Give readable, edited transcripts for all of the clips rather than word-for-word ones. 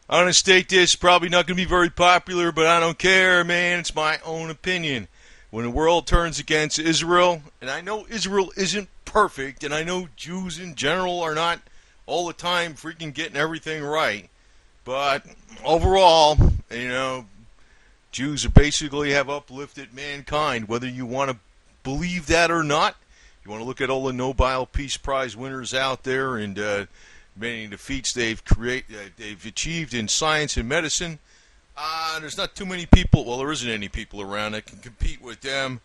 I'm going to state this, probably not going to be very popular, but I don't care, man. It's my own opinion. When the world turns against Israel, and I know Israel isn't perfect, and I know Jews in general are not all the time freaking getting everything right, but overall, Jews basically have uplifted mankind, whether you want to believe that or not. You want to look at all the Nobel Peace Prize winners out there and many of the feats they've achieved in science and medicine. There's not too many people, well, there isn't any people around that can compete with them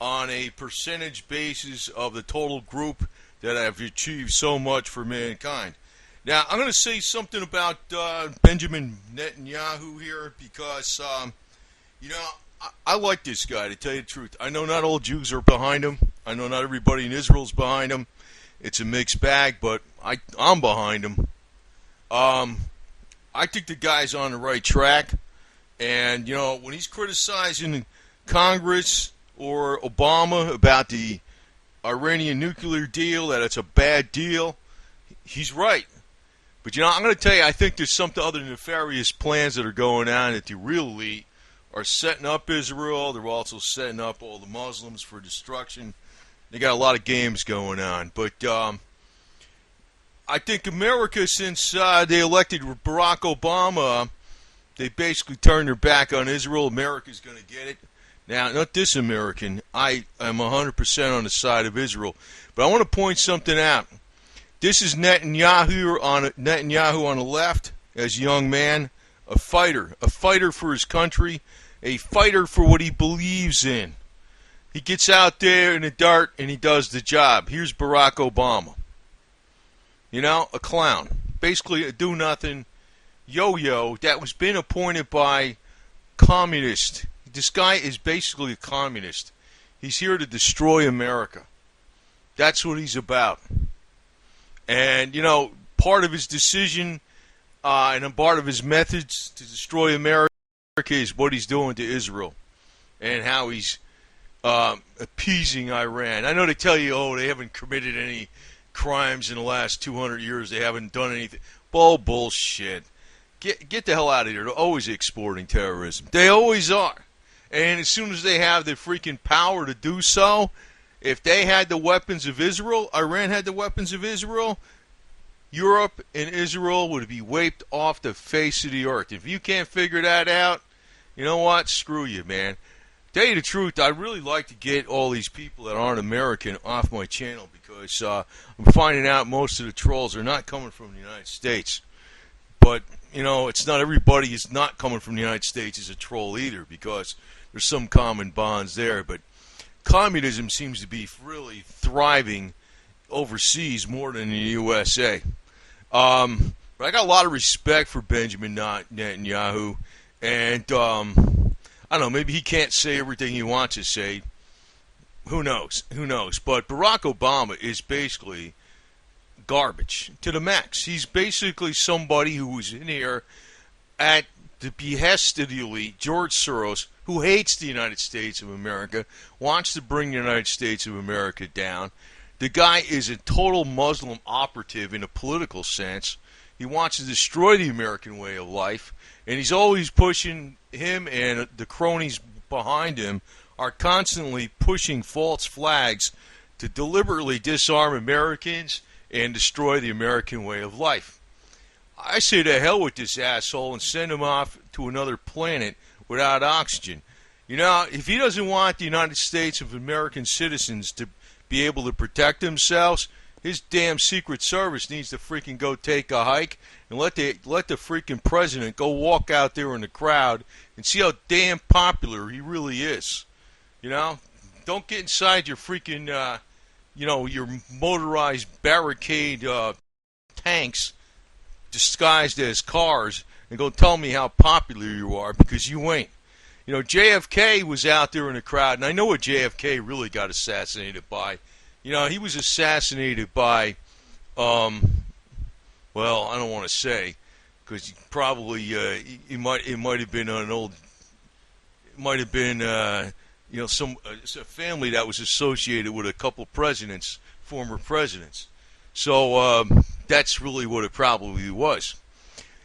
on a percentage basis of the total group that have achieved so much for mankind. Now, I'm going to say something about Benjamin Netanyahu here because, I like this guy, to tell you the truth. I know not all Jews are behind him. I know not everybody in Israel's behind him. It's a mixed bag, but I'm behind him. I think the guy's on the right track. And, when he's criticizing Congress or Obama about the Iranian nuclear deal, that it's a bad deal, he's right. But, I'm going to tell you, I think there's some other nefarious plans that are going on that the real elite are setting up Israel. They're also setting up all the Muslims for destruction. They got a lot of games going on. But I think America, since they elected Barack Obama, they basically turned their back on Israel. America's going to get it. Now, not this American. I am 100% on the side of Israel. But I want to point something out. This is Netanyahu on the left, as a young man, a fighter for his country, a fighter for what he believes in. He gets out there in the dirt and he does the job. Here's Barack Obama. A clown. Basically a do-nothing yo-yo that was been appointed by communists. This guy is basically a communist. He's here to destroy America. That's what he's about. And, part of his decision and part of his methods to destroy America is what he's doing to Israel and how he's appeasing Iran. I know they tell you, they haven't committed any crimes in the last 200 years. They haven't done anything. Bullshit. Get the hell out of here. They're always exporting terrorism. They always are. And as soon as they have the freaking power to do so, if they had the weapons of Israel, Iran had the weapons of Israel, Europe and Israel would be wiped off the face of the earth. If you can't figure that out, you know what? Screw you, man. Tell you the truth, I'd really like to get all these people that aren't American off my channel because I'm finding out most of the trolls are not coming from the United States. But, it's not everybody is not coming from the United States is a troll either because there's some common bonds there. But communism seems to be really thriving overseas more than in the USA. But I got a lot of respect for Benjamin Netanyahu. And, I don't know, maybe he can't say everything he wants to say. Who knows? But Barack Obama is basically garbage to the max. He's basically somebody who was in here at the behest of the elite, George Soros, who hates the United States of America, wants to bring the United States of America down. The guy is a total Muslim operative in a political sense. He wants to destroy the American way of life, and he's always pushing him, and the cronies behind him are constantly pushing false flags to deliberately disarm Americans and destroy the American way of life. I say to hell with this asshole and send him off to another planet without oxygen. If he doesn't want the United States of American citizens to be able to protect themselves, his damn Secret Service needs to freaking go take a hike and let the freaking president go walk out there in the crowd and see how damn popular he really is. Don't get inside your freaking, your motorized barricade tanks disguised as cars and go tell me how popular you are because you ain't. JFK was out there in the crowd, and I know what JFK really got assassinated by. He was assassinated by, well, I don't want to say, because probably it might have been some a family that was associated with a couple presidents, former presidents. So that's really what it probably was.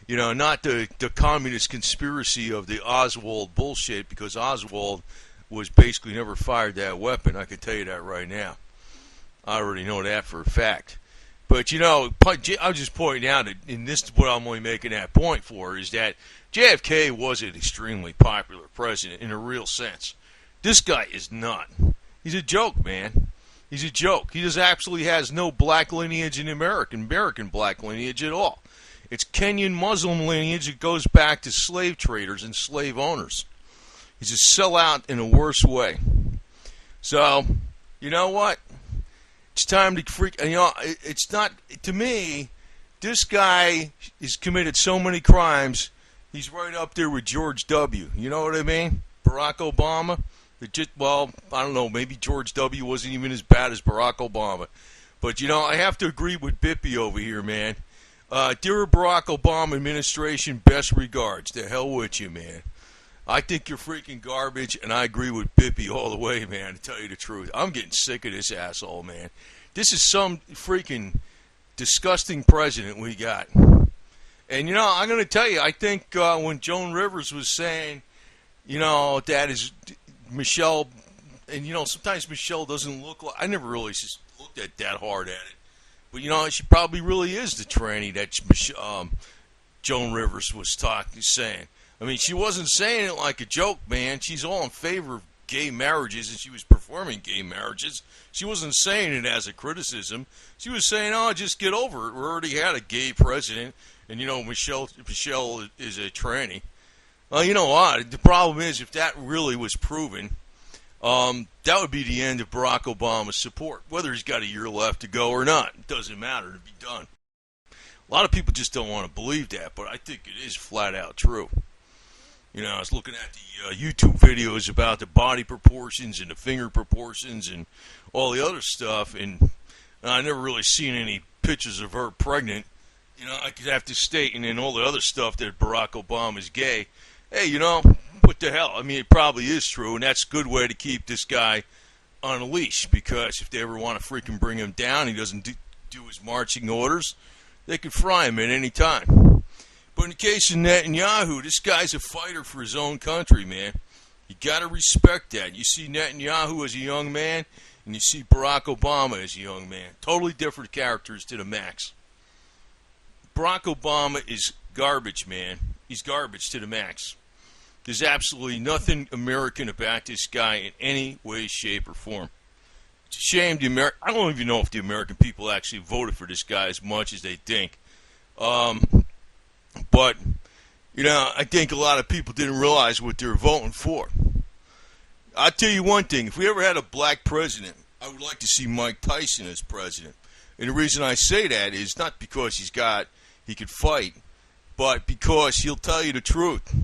You know, not the communist conspiracy of the Oswald bullshit, because Oswald was basically never fired that weapon. I can tell you that right now. I already know that for a fact. But, you know, I was just pointing out, and this is what I'm only making that point for, is that JFK was an extremely popular president in a real sense. This guy is not. He's a joke, man. He's a joke. He just absolutely has no black lineage in American black lineage at all. It's Kenyan Muslim lineage that goes back to slave traders and slave owners. He's a sellout in a worse way. So, you know what? It's time to freak. You know, it's not, to me, this guy has committed so many crimes, he's right up there with George W. You know what I mean? Barack Obama. Well, I don't know, maybe George W. wasn't even as bad as Barack Obama. But, you know, I have to agree with Bippy over here, man. Dear Barack Obama administration, best regards. To hell with you, man. I think you're freaking garbage, and I agree with Bippy all the way, man, to tell you the truth. I'm getting sick of this asshole, man. This is some freaking disgusting president we got. And, you know, I'm going to tell you, I think when Joan Rivers was saying, you know, that is Michelle, and, you know, sometimes Michelle doesn't look like, I never really just looked at that hard at it. But, you know, she probably really is the tranny that Joan Rivers was saying. I mean, she wasn't saying it like a joke, man. She's all in favor of gay marriages, and she was performing gay marriages. She wasn't saying it as a criticism. She was saying, oh, just get over it. We already had a gay president, and, you know, Michelle is a tranny. Well, you know what? The problem is, if that really was proven, that would be the end of Barack Obama's support. Whether he's got a year left to go or not, it doesn't matter. It'll be done. A lot of people just don't want to believe that, but I think it is flat out true. You know, I was looking at the YouTube videos about the body proportions and the finger proportions and all the other stuff, and I never really seen any pictures of her pregnant. You know, I could have to state, and then all the other stuff that Barack Obama's gay. Hey, you know, what the hell? I mean, it probably is true, and that's a good way to keep this guy on a leash, because if they ever want to freaking bring him down, he doesn't do his marching orders, they could fry him at any time. But in the case of Netanyahu, this guy's a fighter for his own country, man. You got to respect that. You see Netanyahu as a young man, and you see Barack Obama as a young man. Totally different characters to the max. Barack Obama is garbage, man. He's garbage to the max. There's absolutely nothing American about this guy in any way, shape, or form. It's a shame I don't even know if the American people actually voted for this guy as much as they think. But, you know, I think a lot of people didn't realize what they were voting for. I'll tell you one thing. If we ever had a black president, I would like to see Mike Tyson as president. And the reason I say that is not because he could fight, but because he'll tell you the truth.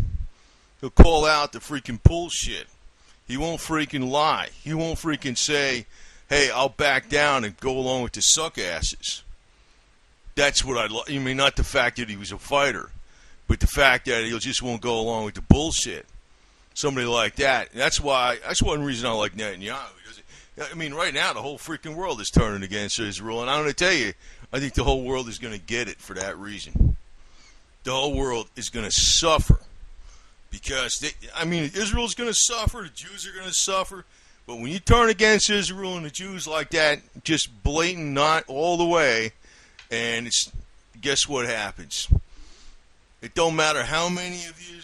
He'll call out the freaking bullshit. He won't freaking lie. He won't freaking say, hey, I'll back down and go along with the suckasses. That's what I mean, not the fact that he was a fighter, but the fact that he just won't go along with the bullshit. Somebody like that. That's one reason I like Netanyahu. I mean, right now the whole freaking world is turning against Israel, and I'm going to tell you, I think the whole world is going to get it for that reason. The whole world is going to suffer because Israel's going to suffer, the Jews are going to suffer, but when you turn against Israel and the Jews like that, just blatant, not all the way. And guess what happens? It don't matter how many of you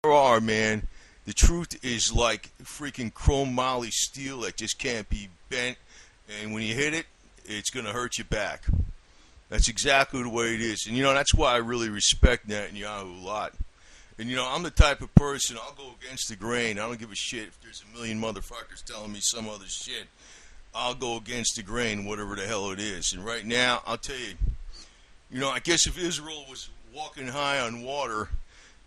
there are, man. The truth is like freaking chrome moly steel that just can't be bent. And when you hit it, it's going to hurt you back. That's exactly the way it is. And, you know, that's why I really respect Netanyahu a lot. And, you know, I'm the type of person, I'll go against the grain. I don't give a shit if there's a million motherfuckers telling me some other shit. I'll go against the grain, whatever the hell it is. And right now, I'll tell you, you know, I guess if Israel was walking high on water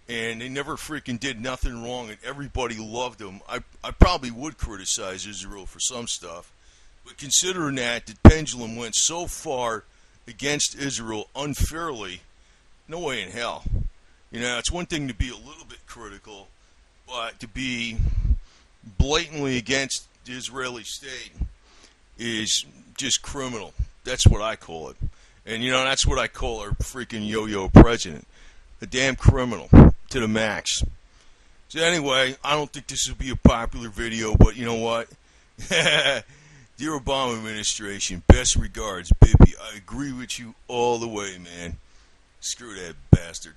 and they never freaking did nothing wrong and everybody loved them, I probably would criticize Israel for some stuff. But considering that the pendulum went so far against Israel unfairly, no way in hell. You know, it's one thing to be a little bit critical, but to be blatantly against the Israeli state is just criminal. That's what I call it. And, you know, that's what I call our freaking yo-yo president. a damn criminal to the max. So anyway, I don't think this will be a popular video, but you know what? Dear Obama administration, best regards, Bippy. I agree with you all the way, man. Screw that bastard.